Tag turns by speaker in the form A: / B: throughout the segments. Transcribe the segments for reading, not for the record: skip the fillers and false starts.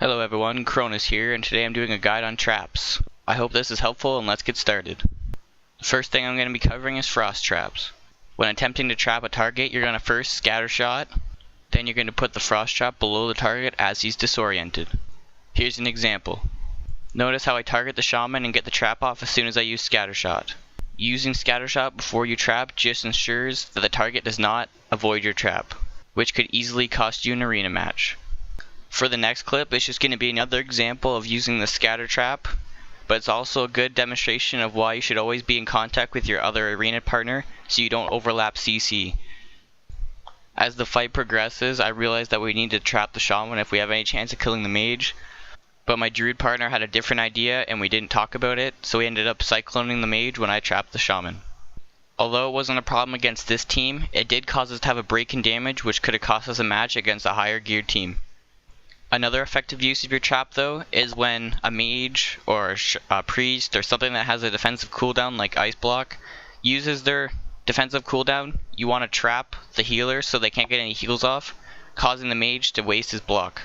A: Hello everyone, Krohnus here, and today I'm doing a guide on traps. I hope this is helpful, and let's get started. The first thing I'm going to be covering is frost traps. When attempting to trap a target, you're going to first scatter shot, then you're going to put the frost trap below the target as he's disoriented. Here's an example. Notice how I target the shaman and get the trap off as soon as I use scatter shot. Using scatter shot before you trap just ensures that the target does not avoid your trap, which could easily cost you an arena match. For the next clip, it's just going to be another example of using the scatter trap, but it's also a good demonstration of why you should always be in contact with your other arena partner so you don't overlap CC. As the fight progresses, I realized that we need to trap the shaman if we have any chance of killing the mage, but my druid partner had a different idea and we didn't talk about it, so we ended up cycloning the mage when I trapped the shaman. Although it wasn't a problem against this team, it did cause us to have a break in damage which could have cost us a match against a higher geared team. Another effective use of your trap though is when a mage or a priest or something that has a defensive cooldown like ice block uses their defensive cooldown, you want to trap the healer so they can't get any heals off, causing the mage to waste his block.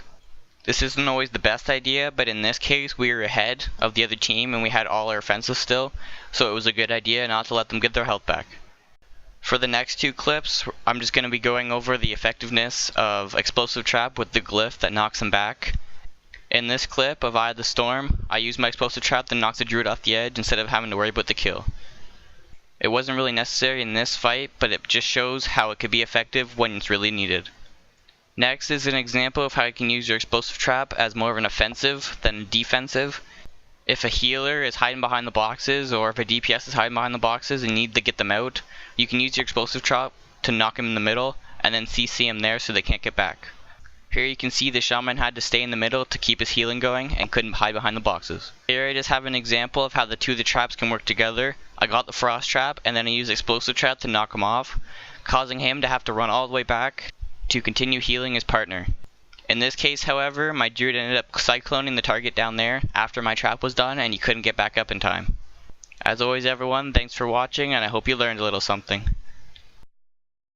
A: This isn't always the best idea, but in this case we were ahead of the other team and we had all our offensive still, so it was a good idea not to let them get their health back. For the next two clips, I'm just going to be going over the effectiveness of explosive trap with the glyph that knocks them back. In this clip of Eye of the Storm, I used my explosive trap that knocks the druid off the edge instead of having to worry about the kill. It wasn't really necessary in this fight, but it just shows how it could be effective when it's really needed. Next is an example of how you can use your explosive trap as more of an offensive than defensive. If a healer is hiding behind the boxes, or if a DPS is hiding behind the boxes and need to get them out, you can use your explosive trap to knock him in the middle and then CC him there so they can't get back. Here you can see the shaman had to stay in the middle to keep his healing going and couldn't hide behind the boxes. Here I just have an example of how the two of the traps can work together. I got the frost trap and then I used explosive trap to knock him off, causing him to have to run all the way back to continue healing his partner. In this case, however, my druid ended up cycloning the target down there after my trap was done and he couldn't get back up in time. As always everyone, thanks for watching and I hope you learned a little something.